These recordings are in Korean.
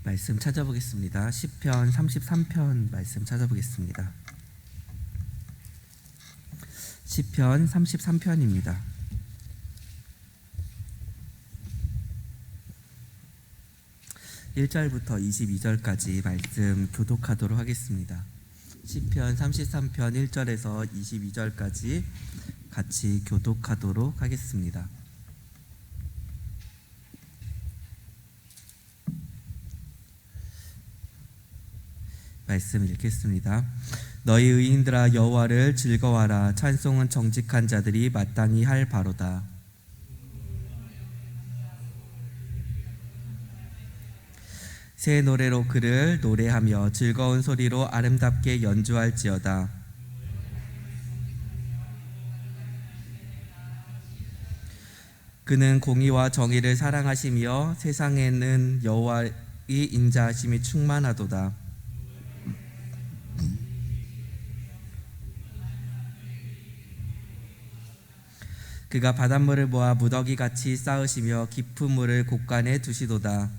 말씀 찾아보겠습니다. 시편 33편 말씀 찾아보겠습니다. 시편 33편입니다. 1절부터 22절까지 말씀 교독하도록 하겠습니다. 시편 33편 1절에서 22절까지 같이 교독하도록 하겠습니다. 말씀 읽겠습니다. 너희 의인들아 여호와를 즐거워하라. 찬송은 정직한 자들이 마땅히 할 바로다. 새 노래로 그를 노래하며 즐거운 소리로 아름답게 연주할지어다. 그는 공의와 정의를 사랑하시며 세상에는 여호와의 인자하심이 충만하도다. 그가 바닷물을 모아 무더기같이 쌓으시며 깊은 물을 곳간에 두시도다.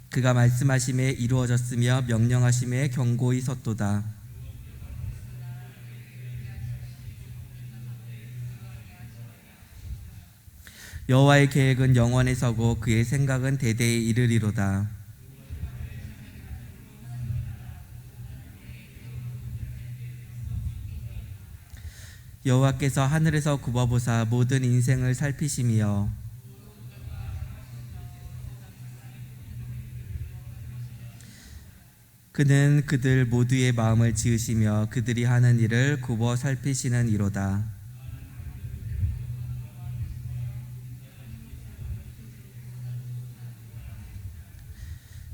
그가 말씀하심에 이루어졌으며 명령하심에 견고히 섰도다. 여호와의 계획은 영원에 서고 그의 생각은 대대에 이르리로다. 여호와께서 하늘에서 굽어보사 모든 인생을 살피시며 그는 그들 모두의 마음을 지으시며 그들이 하는 일을 굽어 살피시는 이로다.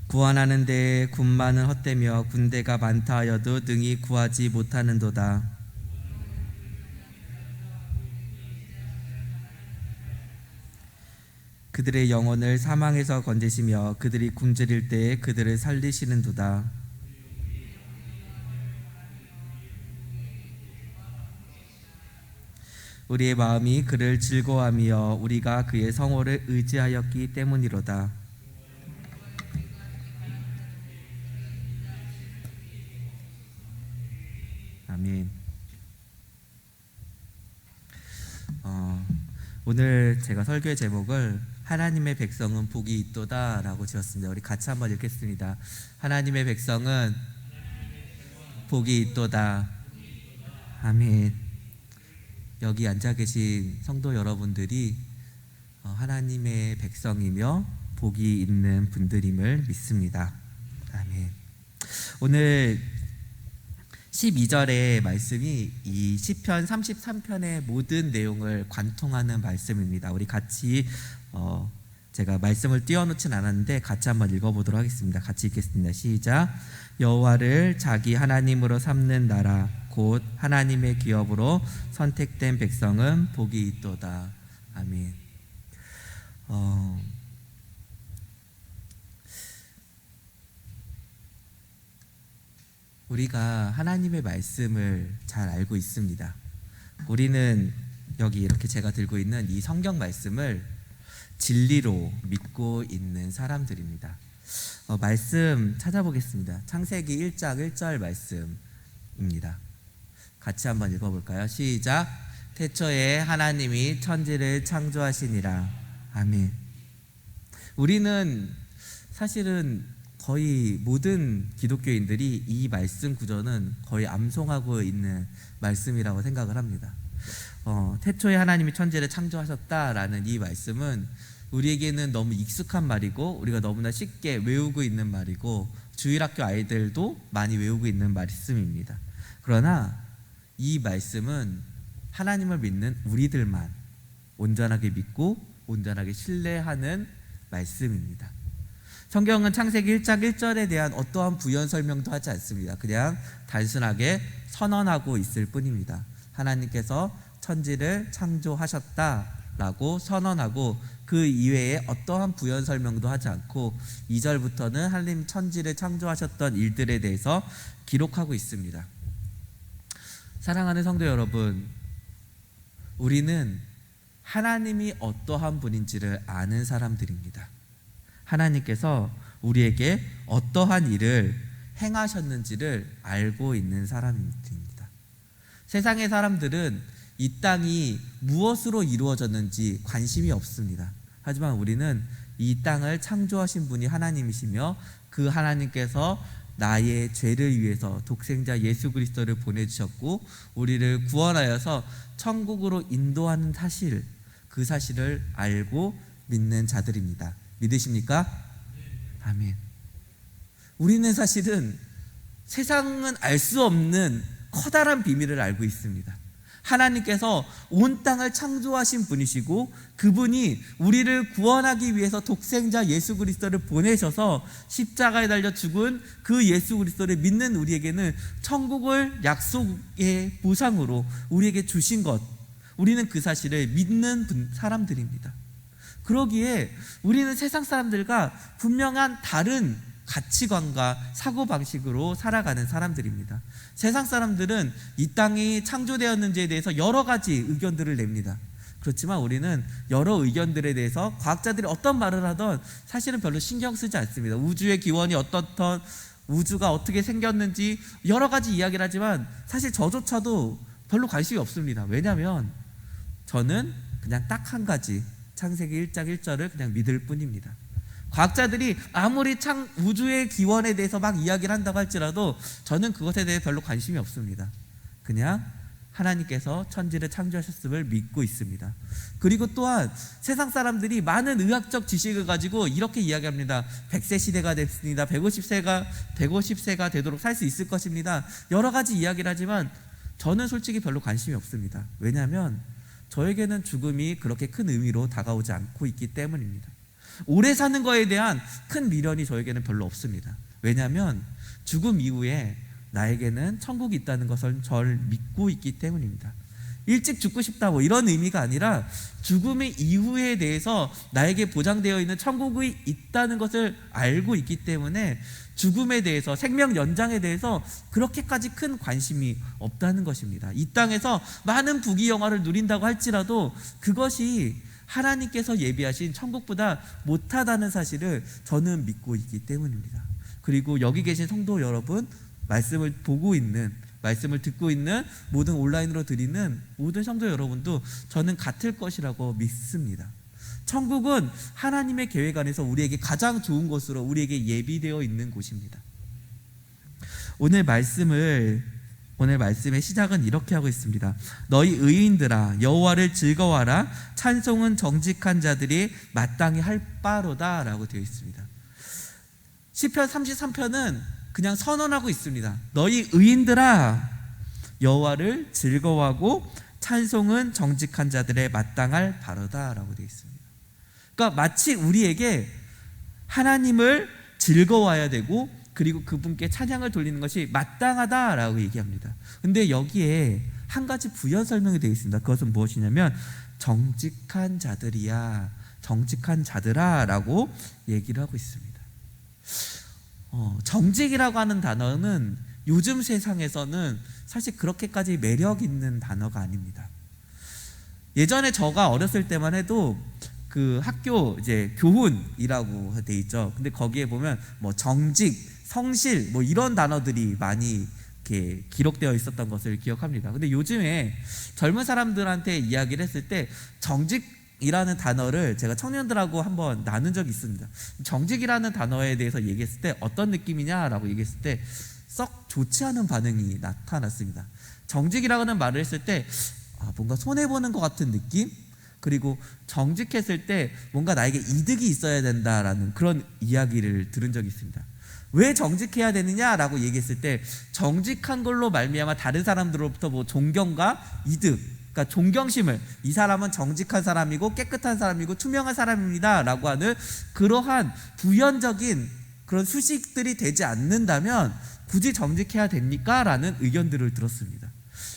구원하는 데에 군마는 헛되며 군대가 많다 하여도 능히 구하지 못하는도다. 그들의 영혼을 사망에서 건지시며 그들이 굶주릴 때에 그들을 살리시는도다. 우리의 마음이 그를 즐거워하며 우리가 그의 성호를 의지하였기 때문이로다. 아멘. 오늘 제가 설교의 제목을 하나님의 백성은 복이 있도다 라고 지었습니다. 우리 같이 한번 읽겠습니다. 하나님의 백성은 복이 있도다. 아멘. 여기 앉아 계신 성도 여러분들이 하나님의 백성이며 복이 있는 분들임을 믿습니다. 아멘. 오늘 12절의 말씀이 이 시편 33편의 모든 내용을 관통하는 말씀입니다. 우리 같이 제가 말씀을 띄워놓진 않았는데 같이 한번 읽어보도록 하겠습니다. 같이 읽겠습니다. 시작. 여호와를 자기 하나님으로 삼는 나라 곧 하나님의 기업으로 선택된 백성은 복이 있도다. 아멘. 우리가 하나님의 말씀을 잘 알고 있습니다. 우리는 여기 이렇게 제가 들고 있는 이 성경 말씀을 진리로 믿고 있는 사람들입니다. 말씀 찾아보겠습니다. 창세기 1장 1절 말씀입니다. 같이 한번 읽어볼까요? 시작. 태초에 하나님이 천지를 창조하시니라. 아멘. 우리는 사실은 거의 모든 기독교인들이 이 말씀 구절은 거의 암송하고 있는 말씀이라고 생각을 합니다. 태초에 하나님이 천지를 창조하셨다라는 이 말씀은 우리에게는 너무 익숙한 말이고 우리가 너무나 쉽게 외우고 있는 말이고 주일학교 아이들도 많이 외우고 있는 말씀입니다. 그러나 이 말씀은 하나님을 믿는 우리들만 온전하게 믿고 온전하게 신뢰하는 말씀입니다. 성경은 창세기 1장 1절에 대한 어떠한 부연 설명도 하지 않습니다. 그냥 단순하게 선언하고 있을 뿐입니다. 하나님께서 천지를 창조하셨다라고 선언하고 그 이외에 어떠한 부연 설명도 하지 않고 2절부터는 하나님 천지를 창조하셨던 일들에 대해서 기록하고 있습니다. 사랑하는 성도 여러분, 우리는 하나님이 어떠한 분인지를 아는 사람들입니다. 하나님께서 우리에게 어떠한 일을 행하셨는지를 알고 있는 사람들입니다. 세상의 사람들은 이 땅이 무엇으로 이루어졌는지 관심이 없습니다. 하지만 우리는 이 땅을 창조하신 분이 하나님이시며 그 하나님께서 나의 죄를 위해서 독생자 예수 그리스도를 보내주셨고 우리를 구원하여서 천국으로 인도하는 사실, 그 사실을 알고 믿는 자들입니다. 믿으십니까? 아멘. 우리는 사실은 세상은 알 수 없는 커다란 비밀을 알고 있습니다. 하나님께서 온 땅을 창조하신 분이시고 그분이 우리를 구원하기 위해서 독생자 예수 그리스도를 보내셔서 십자가에 달려 죽은 그 예수 그리스도를 믿는 우리에게는 천국을 약속의 보상으로 우리에게 주신 것, 우리는 그 사실을 믿는 사람들입니다. 그러기에 우리는 세상 사람들과 분명한 다른 가치관과 사고방식으로 살아가는 사람들입니다. 세상 사람들은 이 땅이 창조되었는지에 대해서 여러 가지 의견들을 냅니다. 그렇지만 우리는 여러 의견들에 대해서 과학자들이 어떤 말을 하던 사실은 별로 신경 쓰지 않습니다. 우주의 기원이 어떻던, 우주가 어떻게 생겼는지 여러 가지 이야기를 하지만 사실 저조차도 별로 관심이 없습니다. 왜냐하면 저는 그냥 딱 한 가지, 창세기 1장 1절을 그냥 믿을 뿐입니다. 과학자들이 아무리 우주의 기원에 대해서 막 이야기를 한다고 할지라도 저는 그것에 대해 별로 관심이 없습니다. 그냥 하나님께서 천지를 창조하셨음을 믿고 있습니다. 그리고 또한 세상 사람들이 많은 의학적 지식을 가지고 이렇게 이야기합니다. 100세 시대가 됐습니다. 150세가 되도록 살 수 있을 것입니다. 여러 가지 이야기를 하지만 저는 솔직히 별로 관심이 없습니다. 왜냐하면 저에게는 죽음이 그렇게 큰 의미로 다가오지 않고 있기 때문입니다. 오래 사는 거에 대한 큰 미련이 저에게는 별로 없습니다. 왜냐하면 죽음 이후에 나에게는 천국이 있다는 것을 저를 믿고 있기 때문입니다. 일찍 죽고 싶다 뭐 이런 의미가 아니라 죽음의 이후에 대해서 나에게 보장되어 있는 천국이 있다는 것을 알고 있기 때문에 죽음에 대해서, 생명 연장에 대해서 그렇게까지 큰 관심이 없다는 것입니다. 이 땅에서 많은 부귀영화를 누린다고 할지라도 그것이 하나님께서 예비하신 천국보다 못하다는 사실을 저는 믿고 있기 때문입니다. 그리고 여기 계신 성도 여러분, 말씀을 보고 있는, 말씀을 듣고 있는 모든 온라인으로 드리는 모든 성도 여러분도 저는 같을 것이라고 믿습니다. 천국은 하나님의 계획 안에서 우리에게 가장 좋은 곳으로 우리에게 예비되어 있는 곳입니다. 오늘 말씀의 시작은 이렇게 하고 있습니다. 너희 의인들아 여호와를 즐거워하라, 찬송은 정직한 자들이 마땅히 할 바로다 라고 되어 있습니다. 시편 33편은 그냥 선언하고 있습니다. 너희 의인들아 여호와를 즐거워하고 찬송은 정직한 자들의 마땅할 바로다 라고 되어 있습니다. 그러니까 마치 우리에게 하나님을 즐거워해야 되고 그리고 그분께 찬양을 돌리는 것이 마땅하다라고 얘기합니다. 근데 여기에 한 가지 부연 설명이 되어 있습니다. 그것은 무엇이냐면 정직한 자들이야, 정직한 자들아 라고 얘기를 하고 있습니다. 정직이라고 하는 단어는 요즘 세상에서는 사실 그렇게까지 매력 있는 단어가 아닙니다. 예전에 저가 어렸을 때만 해도 그 학교 이제 교훈이라고 돼 있죠. 근데 거기에 보면 뭐 정직, 성실 뭐 이런 단어들이 많이 이렇게 기록되어 있었던 것을 기억합니다. 근데 요즘에 젊은 사람들한테 이야기를 했을 때 정직이라는 단어를 제가 청년들하고 한번 나눈 적이 있습니다. 정직이라는 단어에 대해서 얘기했을 때 어떤 느낌이냐라고 얘기했을 때 썩 좋지 않은 반응이 나타났습니다. 정직이라는 말을 했을 때 뭔가 손해보는 것 같은 느낌? 그리고 정직했을 때 뭔가 나에게 이득이 있어야 된다라는 그런 이야기를 들은 적이 있습니다. 왜 정직해야 되느냐라고 얘기했을 때 정직한 걸로 말미암아 다른 사람들로부터 뭐 존경과 이득, 그러니까 존경심을, 이 사람은 정직한 사람이고 깨끗한 사람이고 투명한 사람입니다 라고 하는 그러한 부연적인 그런 수식들이 되지 않는다면 굳이 정직해야 됩니까? 라는 의견들을 들었습니다.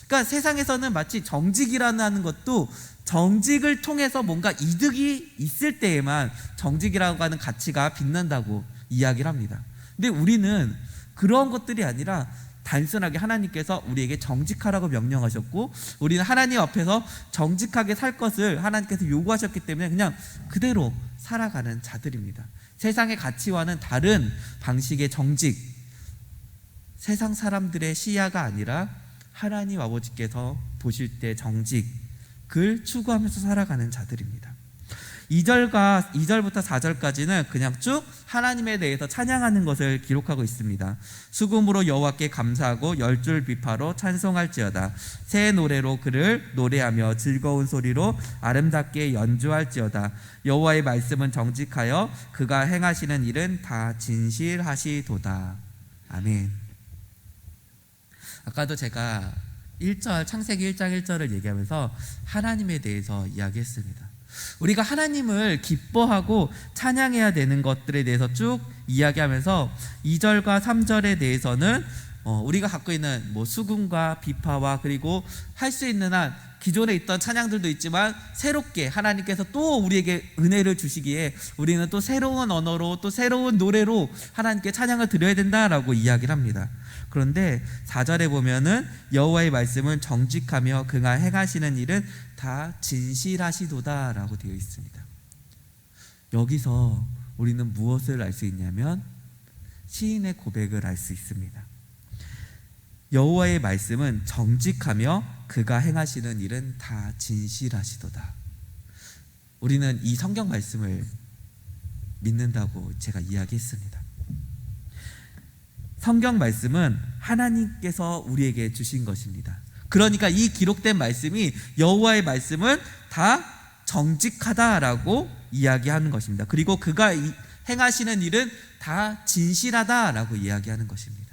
그러니까 세상에서는 마치 정직이라는 것도 정직을 통해서 뭔가 이득이 있을 때에만 정직이라고 하는 가치가 빛난다고 이야기를 합니다. 근데 우리는 그런 것들이 아니라 단순하게 하나님께서 우리에게 정직하라고 명령하셨고 우리는 하나님 앞에서 정직하게 살 것을 하나님께서 요구하셨기 때문에 그냥 그대로 살아가는 자들입니다. 세상의 가치와는 다른 방식의 정직, 세상 사람들의 시야가 아니라 하나님 아버지께서 보실 때 정직을 추구하면서 살아가는 자들입니다. 2절부터 4절까지는 그냥 쭉 하나님에 대해서 찬양하는 것을 기록하고 있습니다. 수금으로 여호와께 감사하고 열줄 비파로 찬송할지어다. 새 노래로 그를 노래하며 즐거운 소리로 아름답게 연주할지어다. 여호와의 말씀은 정직하여 그가 행하시는 일은 다 진실하시도다. 아멘. 아까도 제가 1절 창세기 1장 1절을 얘기하면서 하나님에 대해서 이야기했습니다. 우리가 하나님을 기뻐하고 찬양해야 되는 것들에 대해서 쭉 이야기하면서 2절과 3절에 대해서는 우리가 갖고 있는 수금과 비파와 그리고 할 수 있는 한 기존에 있던 찬양들도 있지만 새롭게 하나님께서 또 우리에게 은혜를 주시기에 우리는 또 새로운 언어로 또 새로운 노래로 하나님께 찬양을 드려야 된다라고 이야기를 합니다. 그런데 4절에 보면은 여호와의 말씀은 정직하며 그가 행하시는 일은 다 진실하시도다라고 되어 있습니다. 여기서 우리는 무엇을 알 수 있냐면 시인의 고백을 알 수 있습니다. 여호와의 말씀은 정직하며 그가 행하시는 일은 다 진실하시도다. 우리는 이 성경 말씀을 믿는다고 제가 이야기했습니다. 성경 말씀은 하나님께서 우리에게 주신 것입니다. 그러니까 이 기록된 말씀이 여호와의 말씀은 다 정직하다라고 이야기하는 것입니다. 그리고 그가 행하시는 일은 다 진실하다라고 이야기하는 것입니다.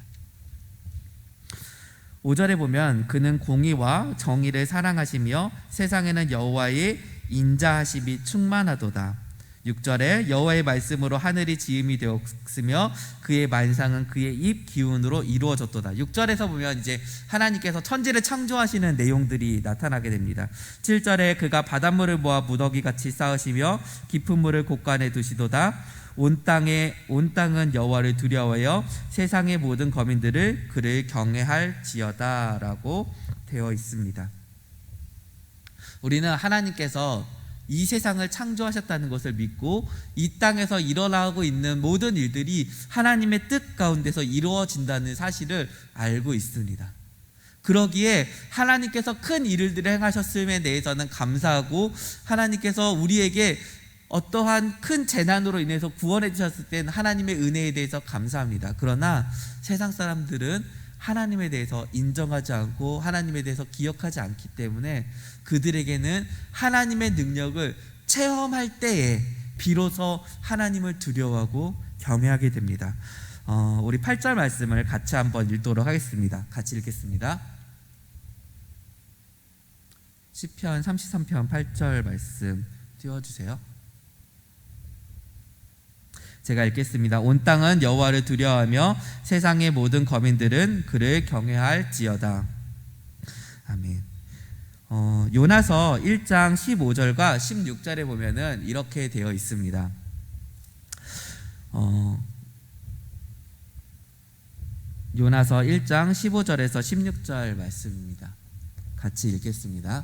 5절에 보면 그는 공의와 정의를 사랑하시며 세상에는 여호와의 인자하심이 충만하도다. 6절에 여호와의 말씀으로 하늘이 지음이 되었으며 그의 만상은 그의 입 기운으로 이루어졌도다. 6절에서 보면 이제 하나님께서 천지를 창조하시는 내용들이 나타나게 됩니다. 7절에 그가 바닷물을 모아 무더기같이 쌓으시며 깊은 물을 곳간에 두시도다. 온 땅은 여호와를 두려워하여 세상의 모든 거민들을 그를 경외할지어다 라고 되어 있습니다. 우리는 하나님께서 이 세상을 창조하셨다는 것을 믿고 이 땅에서 일어나고 있는 모든 일들이 하나님의 뜻 가운데서 이루어진다는 사실을 알고 있습니다. 그러기에 하나님께서 큰 일들을 행하셨음에 대해서는 감사하고 하나님께서 우리에게 어떠한 큰 재난으로 인해서 구원해 주셨을 때는 하나님의 은혜에 대해서 감사합니다. 그러나 세상 사람들은 하나님에 대해서 인정하지 않고 하나님에 대해서 기억하지 않기 때문에 그들에게는 하나님의 능력을 체험할 때에 비로소 하나님을 두려워하고 경외하게 됩니다. 우리 8절 말씀을 같이 한번 읽도록 하겠습니다. 같이 읽겠습니다. 시편 33편 8절 말씀 띄워주세요. 제가 읽겠습니다. 온 땅은 여호와를 두려워하며 세상의 모든 거민들은 그를 경외할지어다. 아멘. 요나서 1장 15절과 16절에 보면은 이렇게 되어 있습니다. 요나서 1장 15절에서 16절 말씀입니다. 같이 읽겠습니다.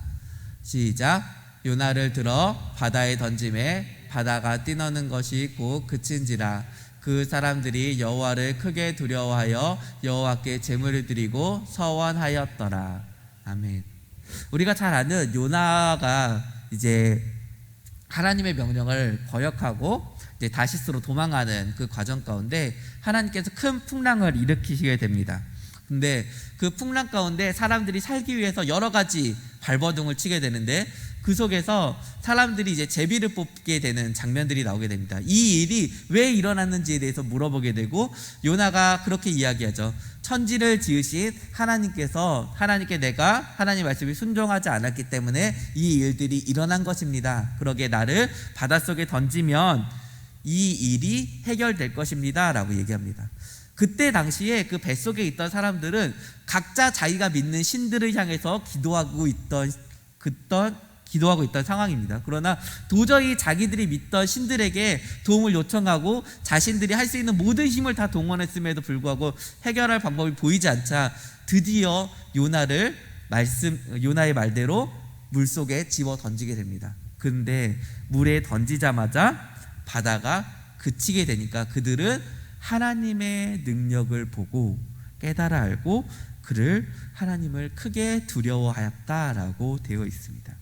시작. 요나를 들어 바다에 던짐에 바다가 뛰노는 것이 곧 그친지라. 그 사람들이 여호와를 크게 두려워하여 여호와께 제물을 드리고 서원하였더라. 아멘. 우리가 잘 아는 요나가 이제 하나님의 명령을 거역하고 이제 다시스로 도망가는 그 과정 가운데 하나님께서 큰 풍랑을 일으키시게 됩니다. 근데 그 풍랑 가운데 사람들이 살기 위해서 여러 가지 발버둥을 치게 되는데 그 속에서 사람들이 이제 제비를 뽑게 되는 장면들이 나오게 됩니다. 이 일이 왜 일어났는지에 대해서 물어보게 되고 요나가 그렇게 이야기하죠. 천지를 지으신 하나님께 내가 하나님 말씀에 순종하지 않았기 때문에 이 일들이 일어난 것입니다. 그러기에 나를 바닷속에 던지면 이 일이 해결될 것입니다 라고 얘기합니다. 그때 당시에 그 뱃속에 있던 사람들은 각자 자기가 믿는 신들을 향해서 기도하고 있던 기도하고 있던 상황입니다. 그러나 도저히 자기들이 믿던 신들에게 도움을 요청하고 자신들이 할 수 있는 모든 힘을 다 동원했음에도 불구하고 해결할 방법이 보이지 않자 드디어 요나의 말대로 물속에 집어 던지게 됩니다. 근데 물에 던지자마자 바다가 그치게 되니까 그들은 하나님의 능력을 보고 깨달아 알고 그를 하나님을 크게 두려워하였다라고 되어 있습니다.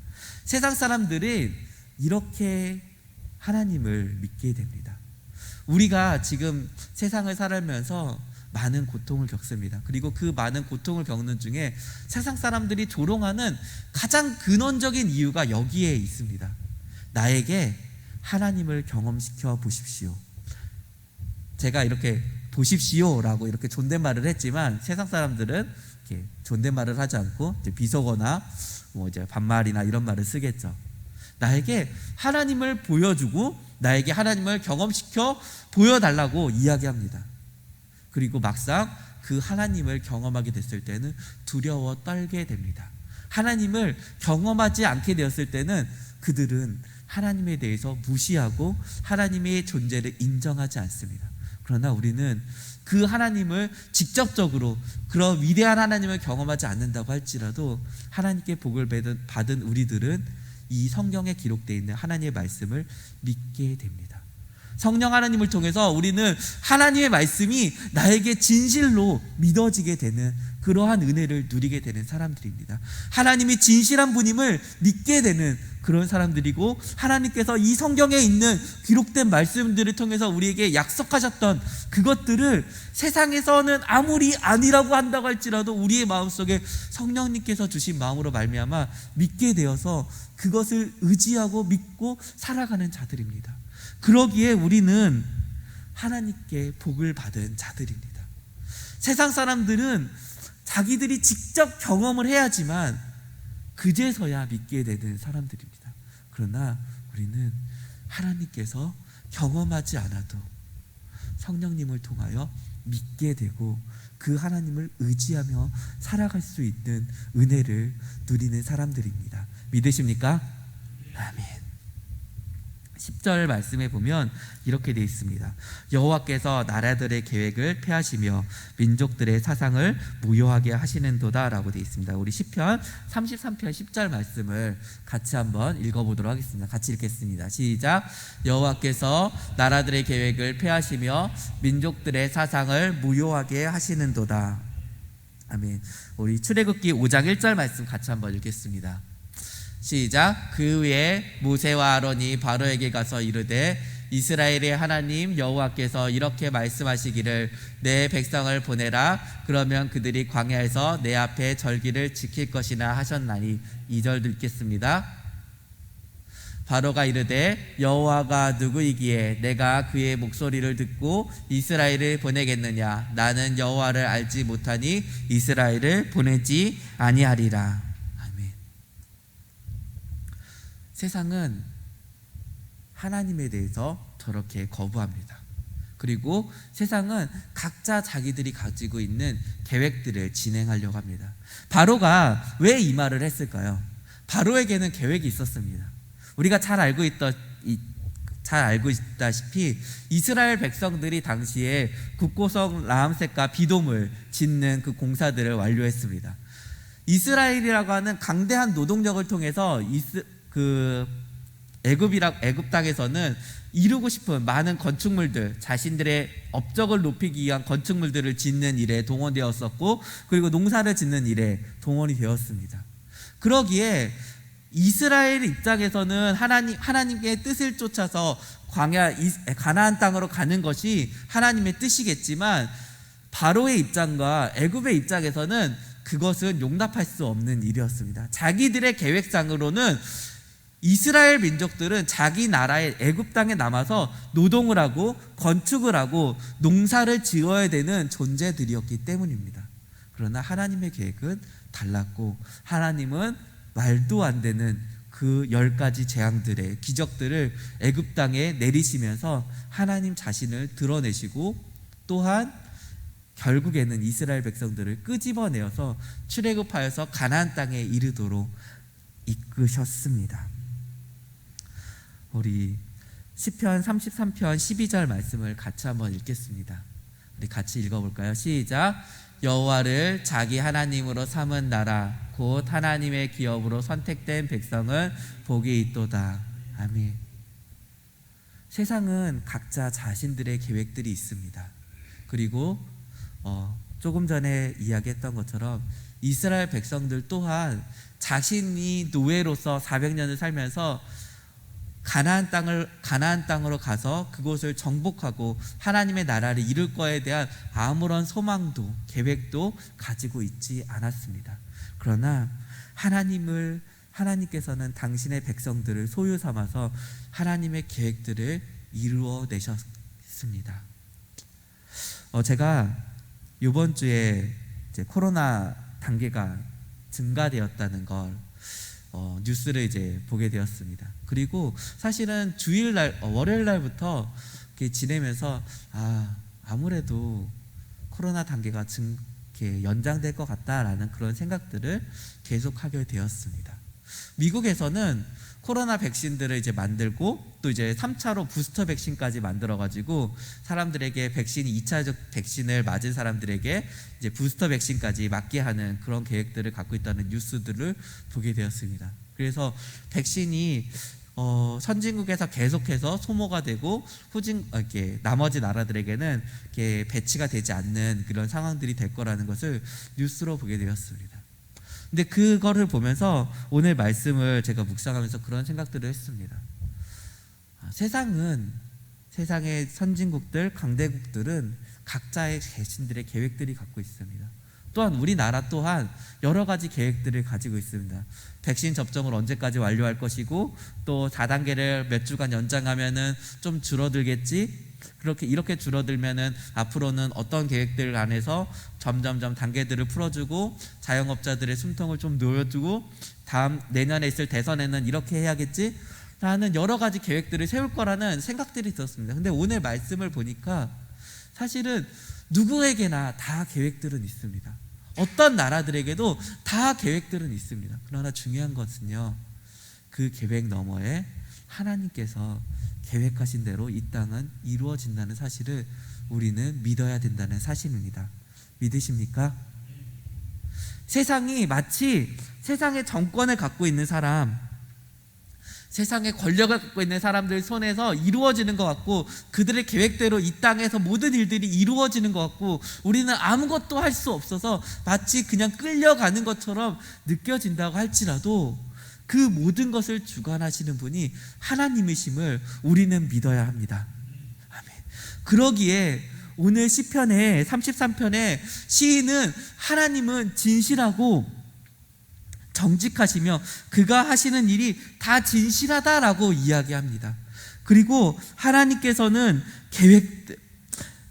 세상 사람들은 이렇게 하나님을 믿게 됩니다. 우리가 지금 세상을 살아가면서 많은 고통을 겪습니다. 그리고 그 많은 고통을 겪는 중에 세상 사람들이 조롱하는 가장 근원적인 이유가 여기에 있습니다. 나에게 하나님을 경험시켜 보십시오. 제가 이렇게 보십시오라고 이렇게 존댓말을 했지만 세상 사람들은 이렇게 존댓말을 하지 않고 이제 비속어나 이제 반말이나 이런 말을 쓰겠죠. 나에게 하나님을 보여주고 나에게 하나님을 경험시켜 보여달라고 이야기합니다. 그리고 막상 그 하나님을 경험하게 됐을 때는 두려워 떨게 됩니다. 하나님을 경험하지 않게 되었을 때는 그들은 하나님에 대해서 무시하고 하나님의 존재를 인정하지 않습니다. 그러나 우리는 그 하나님을 직접적으로 그런 위대한 하나님을 경험하지 않는다고 할지라도 하나님께 복을 받은 우리들은 이 성경에 기록되어 있는 하나님의 말씀을 믿게 됩니다. 성령 하나님을 통해서 우리는 하나님의 말씀이 나에게 진실로 믿어지게 되는 그러한 은혜를 누리게 되는 사람들입니다. 하나님이 진실한 분임을 믿게 되는 그런 사람들이고 하나님께서 이 성경에 있는 기록된 말씀들을 통해서 우리에게 약속하셨던 그것들을 세상에서는 아무리 아니라고 한다고 할지라도 우리의 마음속에 성령님께서 주신 마음으로 말미암아 믿게 되어서 그것을 의지하고 믿고 살아가는 자들입니다. 그러기에 우리는 하나님께 복을 받은 자들입니다. 세상 사람들은 자기들이 직접 경험을 해야지만 그제서야 믿게 되는 사람들입니다. 그러나 우리는 하나님께서 경험하지 않아도 성령님을 통하여 믿게 되고 그 하나님을 의지하며 살아갈 수 있는 은혜를 누리는 사람들입니다. 믿으십니까? 아멘. 10절 말씀에 보면 이렇게 되어 있습니다. 여호와께서 나라들의 계획을 폐하시며 민족들의 사상을 무효하게 하시는도다 라고 되어 있습니다. 우리 시편 33편 10절 말씀을 같이 한번 읽어보도록 하겠습니다. 같이 읽겠습니다. 시작. 여호와께서 나라들의 계획을 폐하시며 민족들의 사상을 무효하게 하시는도다. 아멘. 우리 출애굽기 5장 1절 말씀 같이 한번 읽겠습니다. 시작. 그 후에 모세와 아론이 바로에게 가서 이르되 이스라엘의 하나님 여호와께서 이렇게 말씀하시기를 내 백성을 보내라. 그러면 그들이 광야에서 내 앞에 절기를 지킬 것이나 하셨나니. 2절도 읽겠습니다. 바로가 이르되 여호와가 누구이기에 내가 그의 목소리를 듣고 이스라엘을 보내겠느냐. 나는 여호와를 알지 못하니 이스라엘을 보내지 아니하리라. 세상은 하나님에 대해서 저렇게 거부합니다. 그리고 세상은 각자 자기들이 가지고 있는 계획들을 진행하려고 합니다. 바로가 왜 이 말을 했을까요? 바로에게는 계획이 있었습니다. 우리가 잘 알고 있다시피 이스라엘 백성들이 당시에 국고성 라암셋과 비돔을 짓는 그 공사들을 완료했습니다. 이스라엘이라고 하는 강대한 노동력을 통해서 애굽 땅에서는 이루고 싶은 많은 건축물들, 자신들의 업적을 높이기 위한 건축물들을 짓는 일에 동원되었었고, 그리고 농사를 짓는 일에 동원이 되었습니다. 그러기에 이스라엘 입장에서는 하나님의 뜻을 쫓아서 가나안 땅으로 가는 것이 하나님의 뜻이겠지만, 바로의 입장과 애굽의 입장에서는 그것은 용납할 수 없는 일이었습니다. 자기들의 계획상으로는 이스라엘 민족들은 자기 나라의 애굽 땅에 남아서 노동을 하고 건축을 하고 농사를 지어야 되는 존재들이었기 때문입니다. 그러나 하나님의 계획은 달랐고, 하나님은 말도 안 되는 그 10가지 재앙들의 기적들을 애굽 땅에 내리시면서 하나님 자신을 드러내시고, 또한 결국에는 이스라엘 백성들을 끄집어내어서 출애굽하여서 가나안 땅에 이르도록 이끄셨습니다. 우리 시편 33편 12절 말씀을 같이 한번 읽겠습니다. 우리 같이 읽어볼까요? 시작. 여호와를 자기 하나님으로 삼은 나라 곧 하나님의 기업으로 선택된 백성은 복이 있도다. 아멘. 세상은 각자 자신들의 계획들이 있습니다. 그리고 조금 전에 이야기했던 것처럼 이스라엘 백성들 또한 자신이 노예로서 400년을 살면서 가나안 땅으로 가서 그곳을 정복하고 하나님의 나라를 이룰 거에 대한 아무런 소망도 계획도 가지고 있지 않았습니다. 그러나 하나님께서는 당신의 백성들을 소유 삼아서 하나님의 계획들을 이루어 내셨습니다. 제가 이번 주에 이제 코로나 단계가 증가되었다는 걸 뉴스를 이제 보게 되었습니다. 그리고 사실은 주일날 월요일 날부터 이렇게 지내면서 아무래도 코로나 단계가 이렇게 연장될 것 같다라는 그런 생각들을 계속하게 되었습니다. 미국에서는 코로나 백신들을 이제 만들고 또 이제 3차로 부스터 백신까지 만들어가지고 사람들에게 2차적 백신을 맞은 사람들에게 이제 부스터 백신까지 맞게 하는 그런 계획들을 갖고 있다는 뉴스들을 보게 되었습니다. 그래서 백신이 선진국에서 계속해서 소모가 되고 이렇게 나머지 나라들에게는 이렇게 배치가 되지 않는 그런 상황들이 될 거라는 것을 뉴스로 보게 되었습니다. 근데 그거를 보면서 오늘 말씀을 제가 묵상하면서 그런 생각들을 했습니다. 세상의 선진국들, 강대국들은 각자의 자신들의 계획들이 갖고 있습니다. 또한 우리나라 또한 여러 가지 계획들을 가지고 있습니다. 백신 접종을 언제까지 완료할 것이고 또 4단계를 몇 주간 연장하면은 좀 줄어들겠지. 이렇게 줄어들면은 앞으로는 어떤 계획들 안에서 점점점 단계들을 풀어주고 자영업자들의 숨통을 좀 놓여주고 내년에 있을 대선에는 이렇게 해야겠지 라는 여러 가지 계획들을 세울 거라는 생각들이 들었습니다. 근데 오늘 말씀을 보니까 사실은 누구에게나 다 계획들은 있습니다. 어떤 나라들에게도 다 계획들은 있습니다. 그러나 중요한 것은요, 그 계획 너머에 하나님께서 계획하신 대로 이 땅은 이루어진다는 사실을 우리는 믿어야 된다는 사실입니다. 믿으십니까? 세상이 마치 세상의 정권을 갖고 있는 사람, 세상의 권력을 갖고 있는 사람들 손에서 이루어지는 것 같고 그들의 계획대로 이 땅에서 모든 일들이 이루어지는 것 같고 우리는 아무것도 할 수 없어서 마치 그냥 끌려가는 것처럼 느껴진다고 할지라도 그 모든 것을 주관하시는 분이 하나님이심을 우리는 믿어야 합니다. 아멘. 그러기에 오늘 시편의 33편의 시인은 하나님은 진실하고 정직하시며 그가 하시는 일이 다 진실하다라고 이야기합니다. 그리고 하나님께서는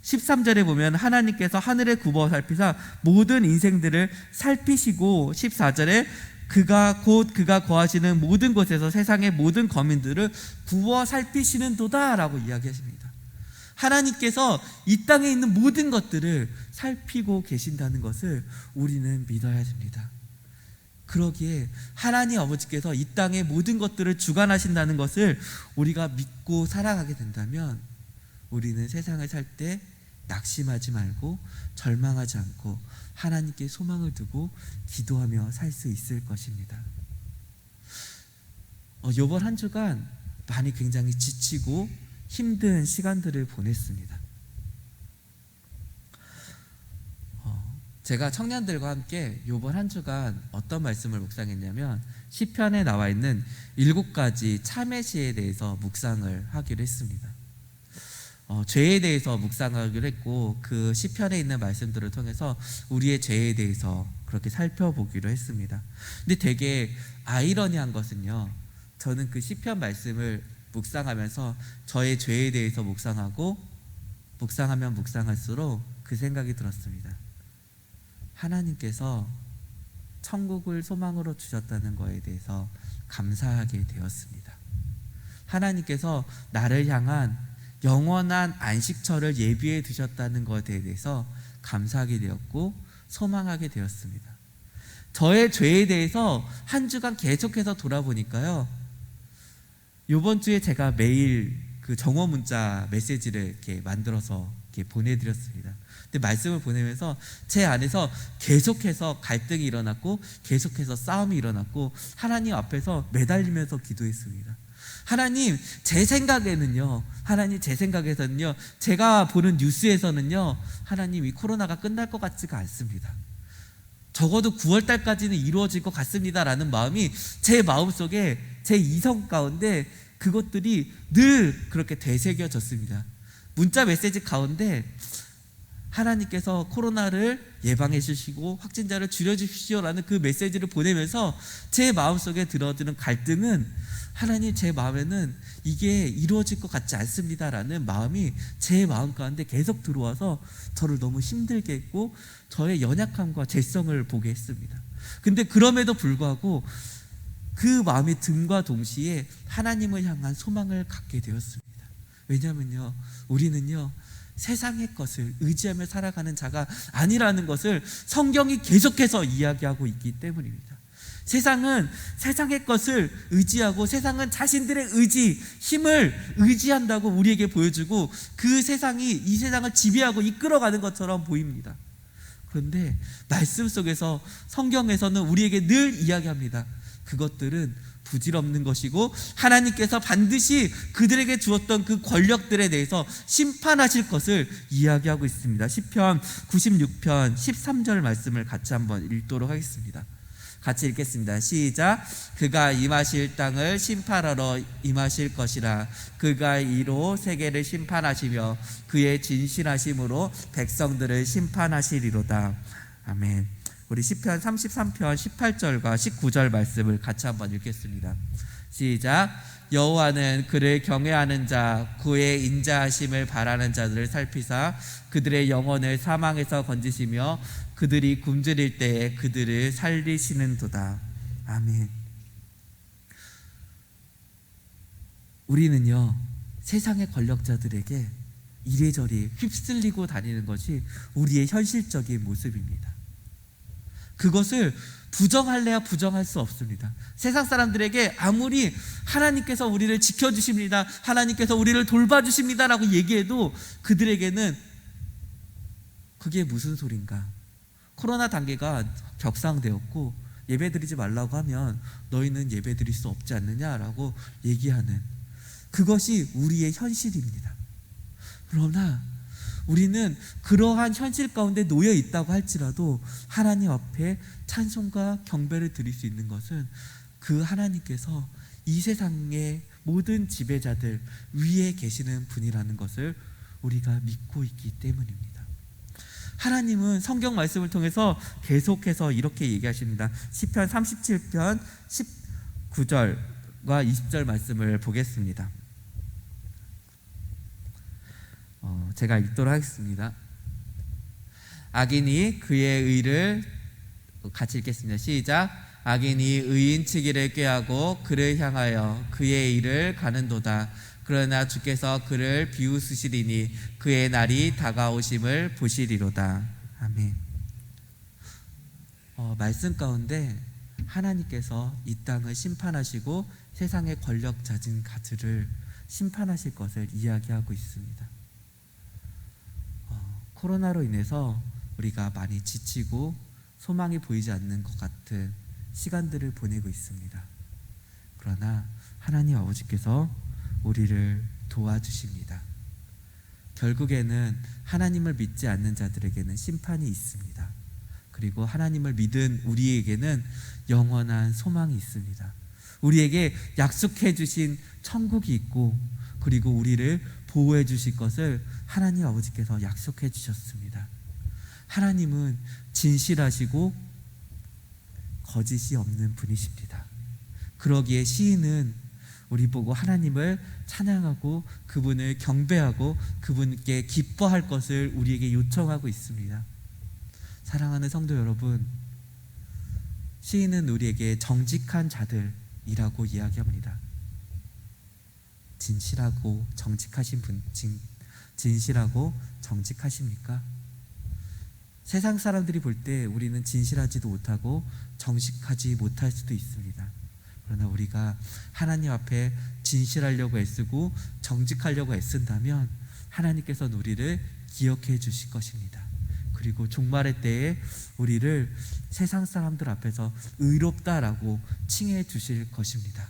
13절에 보면 하나님께서 하늘에 굽어 살피사 모든 인생들을 살피시고 14절에 그가 거하시는 모든 곳에서 세상의 모든 거민들을 구워 살피시는도다 라고 이야기하십니다. 하나님께서 이 땅에 있는 모든 것들을 살피고 계신다는 것을 우리는 믿어야 됩니다. 그러기에 하나님 아버지께서 이 땅의 모든 것들을 주관하신다는 것을 우리가 믿고 살아가게 된다면 우리는 세상을 살 때 낙심하지 말고 절망하지 않고 하나님께 소망을 두고 기도하며 살 수 있을 것입니다. 이번 한 주간 많이 굉장히 지치고 힘든 시간들을 보냈습니다. 제가 청년들과 함께 이번 한 주간 어떤 말씀을 묵상했냐면 시편에 나와 있는 7가지 참회시에 대해서 묵상을 하기로 했습니다. 죄에 대해서 묵상하기로 했고 그 시편에 있는 말씀들을 통해서 우리의 죄에 대해서 그렇게 살펴보기로 했습니다. 근데 되게 아이러니한 것은요, 저는 그 시편 말씀을 묵상하면서 저의 죄에 대해서 묵상하면 묵상할수록 그 생각이 들었습니다. 하나님께서 천국을 소망으로 주셨다는 것에 대해서 감사하게 되었습니다. 하나님께서 나를 향한 영원한 안식처를 예비해 두셨다는 것에 대해서 감사하게 되었고 소망하게 되었습니다. 저의 죄에 대해서 한 주간 계속해서 돌아보니까요, 이번 주에 제가 매일 그 정오 문자 메시지를 이렇게 만들어서 이렇게 보내드렸습니다. 근데 말씀을 보내면서 제 안에서 계속해서 갈등이 일어났고 계속해서 싸움이 일어났고 하나님 앞에서 매달리면서 기도했습니다. 하나님, 제 생각에는요, 제가 보는 뉴스에서는요, 하나님, 이 코로나가 끝날 것 같지가 않습니다. 적어도 9월 달까지는 이루어질 것 같습니다라는 마음이 제 마음속에, 제 이성 가운데 그것들이 늘 그렇게 되새겨졌습니다. 문자 메시지 가운데 하나님께서 코로나를 예방해 주시고 확진자를 줄여 주십시오라는 그 메시지를 보내면서 제 마음속에 들어드는 갈등은, 하나님, 제 마음에는 이게 이루어질 것 같지 않습니다라는 마음이 제 마음 가운데 계속 들어와서 저를 너무 힘들게 했고 저의 연약함과 죄성을 보게 했습니다. 근데 그럼에도 불구하고 그 마음이 듦과 동시에 하나님을 향한 소망을 갖게 되었습니다. 왜냐하면요, 우리는요, 세상의 것을 의지하며 살아가는 자가 아니라는 것을 성경이 계속해서 이야기하고 있기 때문입니다. 세상은 세상의 것을 의지하고 세상은 자신들의 의지, 힘을 의지한다고 우리에게 보여주고 그 세상이 이 세상을 지배하고 이끌어가는 것처럼 보입니다. 그런데 말씀 속에서, 성경에서는 우리에게 늘 이야기합니다. 그것들은 부질없는 것이고 하나님께서 반드시 그들에게 주었던 그 권력들에 대해서 심판하실 것을 이야기하고 있습니다. 시편 96편 13절 말씀을 같이 한번 읽도록 하겠습니다. 같이 읽겠습니다. 시작. 그가 임하실 땅을 심판하러 임하실 것이라. 그가 이로 세계를 심판하시며 그의 진실하심으로 백성들을 심판하시리로다. 아멘. 우리 시편 33편 18절과 19절 말씀을 같이 한번 읽겠습니다. 시작. 여호와는 그를 경외하는 자, 그의 인자하심을 바라는 자들을 살피사 그들의 영혼을 사망에서 건지시며 그들이 굶주릴 때에 그들을 살리시는도다. 아멘. 우리는요, 세상의 권력자들에게 이래저래 휩쓸리고 다니는 것이 우리의 현실적인 모습입니다. 그것을 부정할래야 부정할 수 없습니다. 세상 사람들에게 아무리 하나님께서 우리를 지켜주십니다, 하나님께서 우리를 돌봐주십니다 라고 얘기해도 그들에게는 그게 무슨 소린가? 코로나 단계가 격상되었고 예배드리지 말라고 하면 너희는 예배드릴 수 없지 않느냐라고 얘기하는, 그것이 우리의 현실입니다. 그러나 우리는 그러한 현실 가운데 놓여 있다고 할지라도 하나님 앞에 찬송과 경배를 드릴 수 있는 것은 그 하나님께서 이 세상의 모든 지배자들 위에 계시는 분이라는 것을 우리가 믿고 있기 때문입니다. 하나님은 성경 말씀을 통해서 계속해서 이렇게 얘기하십니다. 시편 37편 19절과 20절 말씀을 보겠습니다. 제가 읽도록 하겠습니다. 악인이 그의 의를, 같이 읽겠습니다. 시작. 악인이 의인치기를 꾀하고 그를 향하여 그의 일을 가는도다. 그러나 주께서 그를 비웃으시리니 그의 날이 다가오심을 보시리로다. 아멘. 말씀 가운데 하나님께서 이 땅을 심판하시고 세상의 권력 잦은 가들을 심판하실 것을 이야기하고 있습니다. 코로나로 인해서 우리가 많이 지치고 소망이 보이지 않는 것 같은 시간들을 보내고 있습니다. 그러나 하나님 아버지께서 우리를 도와주십니다. 결국에는 하나님을 믿지 않는 자들에게는 심판이 있습니다. 그리고 하나님을 믿은 우리에게는 영원한 소망이 있습니다. 우리에게 약속해 주신 천국이 있고, 그리고 우리를 보호해 주실 것을 하나님 아버지께서 약속해 주셨습니다. 하나님은 진실하시고 거짓이 없는 분이십니다. 그러기에 시인은 우리 보고 하나님을 찬양하고 그분을 경배하고 그분께 기뻐할 것을 우리에게 요청하고 있습니다. 사랑하는 성도 여러분, 시인은 우리에게 정직한 자들이라고 이야기합니다. 진실하고 정직하신 분, 진실하고 정직하십니까? 세상 사람들이 볼 때 우리는 진실하지도 못하고 정직하지 못할 수도 있습니다. 그러나 우리가 하나님 앞에 진실하려고 애쓰고 정직하려고 애쓴다면 하나님께서는 우리를 기억해 주실 것입니다. 그리고 종말의 때에 우리를 세상 사람들 앞에서 의롭다라고 칭해 주실 것입니다.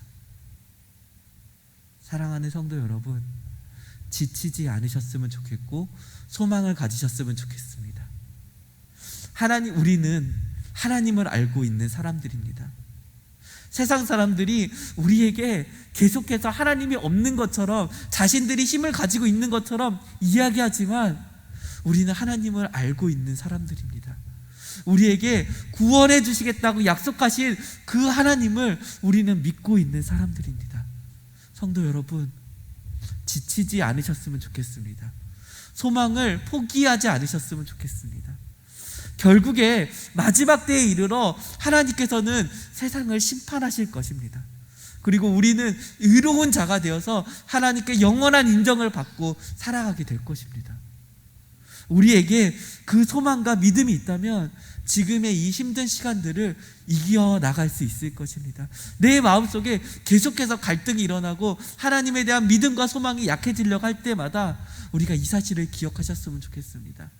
사랑하는 성도 여러분, 지치지 않으셨으면 좋겠고 소망을 가지셨으면 좋겠습니다. 우리는 하나님을 알고 있는 사람들입니다. 세상 사람들이 우리에게 계속해서 하나님이 없는 것처럼, 자신들이 힘을 가지고 있는 것처럼 이야기하지만 우리는 하나님을 알고 있는 사람들입니다. 우리에게 구원해 주시겠다고 약속하신 그 하나님을 우리는 믿고 있는 사람들입니다. 성도 여러분, 지치지 않으셨으면 좋겠습니다. 소망을 포기하지 않으셨으면 좋겠습니다. 결국에 마지막 때에 이르러 하나님께서는 세상을 심판하실 것입니다. 그리고 우리는 의로운 자가 되어서 하나님께 영원한 인정을 받고 살아가게 될 것입니다. 우리에게 그 소망과 믿음이 있다면 지금의 이 힘든 시간들을 이겨나갈 수 있을 것입니다. 내 마음속에 계속해서 갈등이 일어나고 하나님에 대한 믿음과 소망이 약해지려고 할 때마다 우리가 이 사실을 기억하셨으면 좋겠습니다.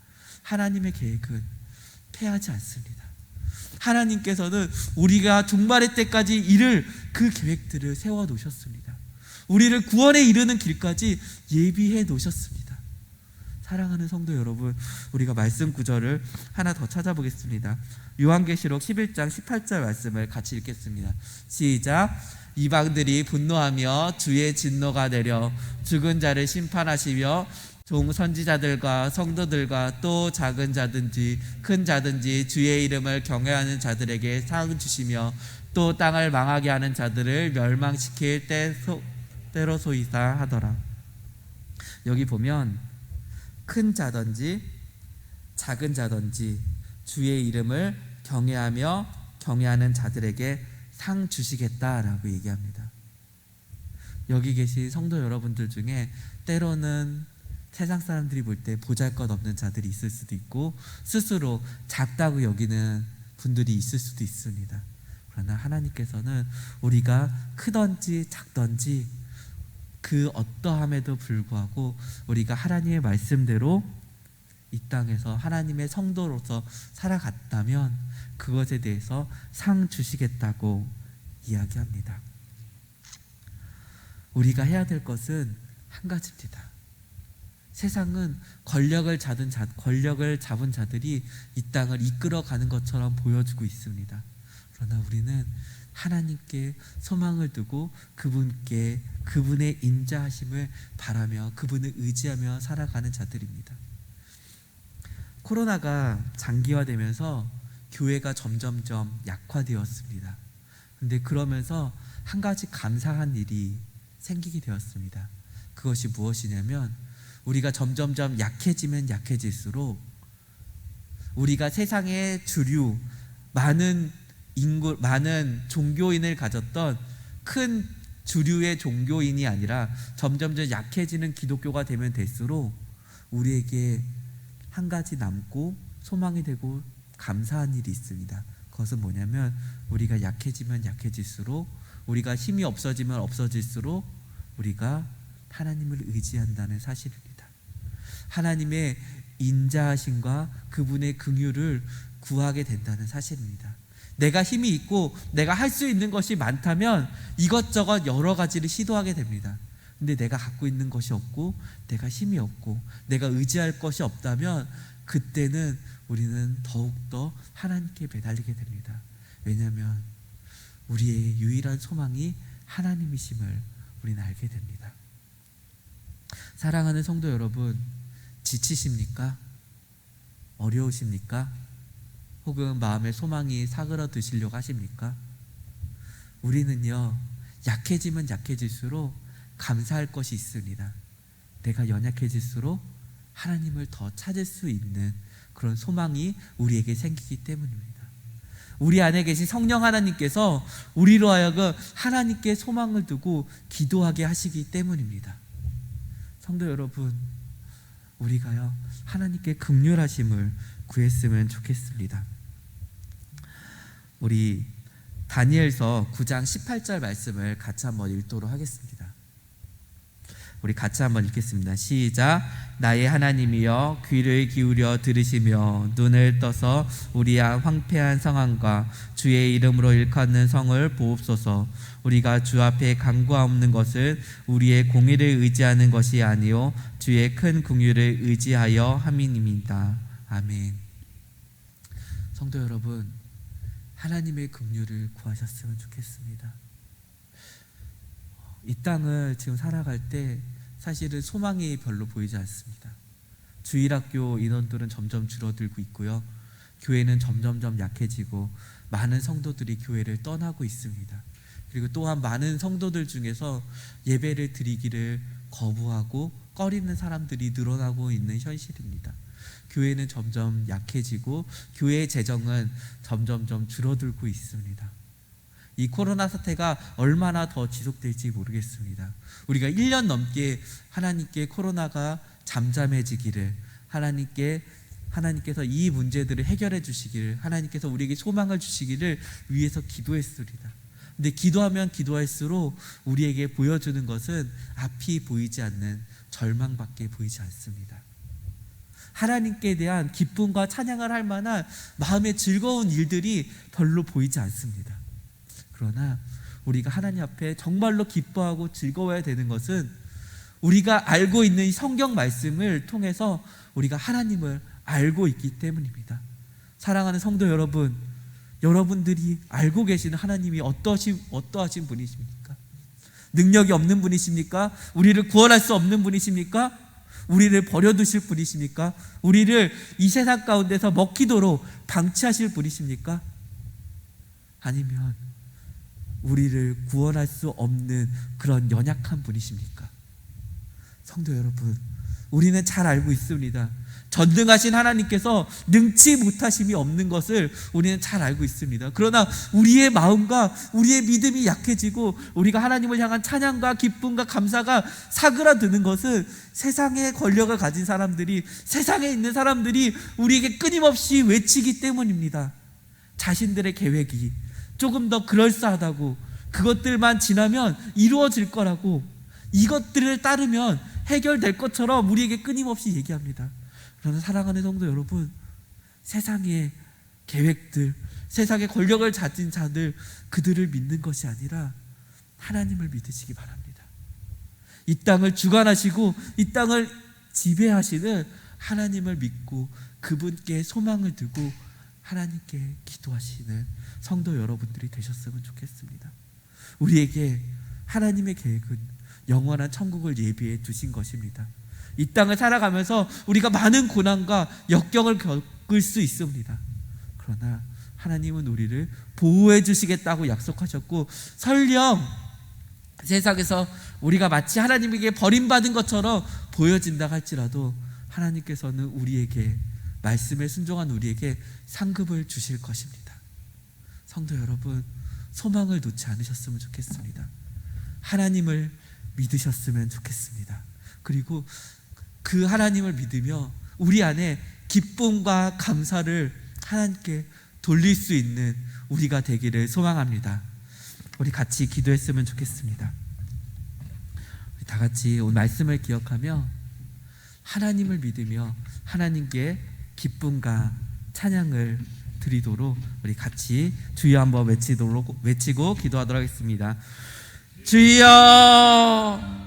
하나님의 계획은 패하지 않습니다. 하나님께서는 우리가 종말의 때까지 이룰 그 계획들을 세워놓으셨습니다. 우리를 구원에 이르는 길까지 예비해 놓으셨습니다. 사랑하는 성도 여러분, 우리가 말씀 구절을 하나 더 찾아보겠습니다. 요한계시록 11장 18절 말씀을 같이 읽겠습니다. 시작. 이방들이 분노하며 주의 진노가 내려 죽은 자를 심판하시며 종 선지자들과 성도들과 또 작은 자든지 큰 자든지 주의 이름을 경외하는 자들에게 상 주시며 또 땅을 망하게 하는 자들을 멸망시킬 때로소이다 하더라. 여기 보면 큰 자든지 작은 자든지 주의 이름을 경외하며 경외하는 자들에게 상 주시겠다라고 얘기합니다. 여기 계신 성도 여러분들 중에 때로는 세상 사람들이 볼 때 보잘것없는 자들이 있을 수도 있고 스스로 작다고 여기는 분들이 있을 수도 있습니다. 그러나 하나님께서는 우리가 크든지 작든지 그 어떠함에도 불구하고 우리가 하나님의 말씀대로 이 땅에서 하나님의 성도로서 살아갔다면 그것에 대해서 상 주시겠다고 이야기합니다. 우리가 해야 될 것은 한 가지입니다. 세상은 권력을 잡은 자들이 이 땅을 이끌어가는 것처럼 보여주고 있습니다. 그러나 우리는 하나님께 소망을 두고 그분의 인자하심을 바라며 그분을 의지하며 살아가는 자들입니다. 코로나가 장기화되면서 교회가 점점점 약화되었습니다. 그런데 그러면서 한 가지 감사한 일이 생기게 되었습니다. 그것이 무엇이냐면 우리가 점점점 약해지면 약해질수록 우리가 세상의 주류 많은 종교인을 가졌던 큰 주류의 종교인이 아니라 점점점 약해지는 기독교가 되면 될수록 우리에게 한 가지 남고 소망이 되고 감사한 일이 있습니다. 그것은 뭐냐면 우리가 약해지면 약해질수록 우리가 힘이 없어지면 없어질수록 우리가 하나님을 의지한다는 사실입니다. 하나님의 인자하심과 그분의 긍휼을 구하게 된다는 사실입니다. 내가 힘이 있고 내가 할 수 있는 것이 많다면 이것저것 여러 가지를 시도하게 됩니다. 근데 내가 갖고 있는 것이 없고 내가 힘이 없고 내가 의지할 것이 없다면 그때는 우리는 더욱더 하나님께 매달리게 됩니다. 왜냐하면 우리의 유일한 소망이 하나님이심을 우리는 알게 됩니다. 사랑하는 성도 여러분, 지치십니까? 어려우십니까? 혹은 마음의 소망이 사그러드시려고 하십니까? 우리는요, 약해지면 약해질수록 감사할 것이 있습니다. 내가 연약해질수록 하나님을 더 찾을 수 있는 그런 소망이 우리에게 생기기 때문입니다. 우리 안에 계신 성령 하나님께서 우리로 하여금 하나님께 소망을 두고 기도하게 하시기 때문입니다. 성도 여러분, 우리가요 하나님께 긍휼하심을 구했으면 좋겠습니다. 우리 다니엘서 9장 18절 말씀을 같이 한번 읽도록 하겠습니다. 우리 같이 한번 읽겠습니다. 시작. 나의 하나님이여 귀를 기울여 들으시며 눈을 떠서 우리의 황폐한 상황과 주의 이름으로 일컫는 성을 보옵소서. 우리가 주 앞에 간구하옵는 것은 우리의 공의를 의지하는 것이 아니요 주의 큰 긍휼을 의지하여 함이니이다. 아멘. 성도 여러분, 하나님의 긍휼을 구하셨으면 좋겠습니다. 이 땅을 지금 살아갈 때 사실은 소망이 별로 보이지 않습니다. 주일학교 인원들은 점점 줄어들고 있고요. 교회는 점점점 약해지고 많은 성도들이 교회를 떠나고 있습니다. 그리고 또한 많은 성도들 중에서 예배를 드리기를 거부하고 꺼리는 사람들이 늘어나고 있는 현실입니다. 교회는 점점 약해지고 교회의 재정은 점점점 줄어들고 있습니다. 이 코로나 사태가 얼마나 더 지속될지 모르겠습니다. 우리가 1년 넘게 하나님께 코로나가 잠잠해지기를, 하나님께서 이 문제들을 해결해 주시기를, 하나님께서 우리에게 소망을 주시기를 위해서 기도했습니다. 근데 기도하면 기도할수록 우리에게 보여주는 것은 앞이 보이지 않는 절망밖에 보이지 않습니다. 하나님께 대한 기쁨과 찬양을 할 만한 마음의 즐거운 일들이 별로 보이지 않습니다. 그러나 우리가 하나님 앞에 정말로 기뻐하고 즐거워야 되는 것은 우리가 알고 있는 이 성경 말씀을 통해서 우리가 하나님을 알고 있기 때문입니다. 사랑하는 성도 여러분, 여러분들이 알고 계시는 하나님이 어떠하신 분이십니까? 능력이 없는 분이십니까? 우리를 구원할 수 없는 분이십니까? 우리를 버려두실 분이십니까? 우리를 이 세상 가운데서 먹히도록 방치하실 분이십니까? 아니면 우리를 구원할 수 없는 그런 연약한 분이십니까? 성도 여러분, 우리는 잘 알고 있습니다. 전능하신 하나님께서 능치 못하심이 없는 것을 우리는 잘 알고 있습니다. 그러나 우리의 마음과 우리의 믿음이 약해지고 우리가 하나님을 향한 찬양과 기쁨과 감사가 사그라드는 것은 세상의 권력을 가진 사람들이, 세상에 있는 사람들이 우리에게 끊임없이 외치기 때문입니다. 자신들의 계획이 조금 더 그럴싸하다고, 그것들만 지나면 이루어질 거라고, 이것들을 따르면 해결될 것처럼 우리에게 끊임없이 얘기합니다. 그러나 사랑하는 성도 여러분, 세상의 계획들, 세상의 권력을 가진 자들, 그들을 믿는 것이 아니라 하나님을 믿으시기 바랍니다. 이 땅을 주관하시고 이 땅을 지배하시는 하나님을 믿고 그분께 소망을 두고 하나님께 기도하시는 성도 여러분들이 되셨으면 좋겠습니다. 우리에게 하나님의 계획은 영원한 천국을 예비해 두신 것입니다. 이 땅을 살아가면서 우리가 많은 고난과 역경을 겪을 수 있습니다. 그러나 하나님은 우리를 보호해 주시겠다고 약속하셨고, 설령 세상에서 우리가 마치 하나님에게 버림받은 것처럼 보여진다 할지라도 하나님께서는 우리에게, 말씀에 순종한 우리에게 상급을 주실 것입니다. 성도 여러분, 소망을 놓지 않으셨으면 좋겠습니다. 하나님을 믿으셨으면 좋겠습니다. 그리고 그 하나님을 믿으며 우리 안에 기쁨과 감사를 하나님께 돌릴 수 있는 우리가 되기를 소망합니다. 우리 같이 기도했으면 좋겠습니다. 우리 다 같이 오늘 말씀을 기억하며 하나님을 믿으며 하나님께 기쁨과 찬양을 드리도록 우리 같이 주여 한번 외치고 기도하도록 하겠습니다. 주여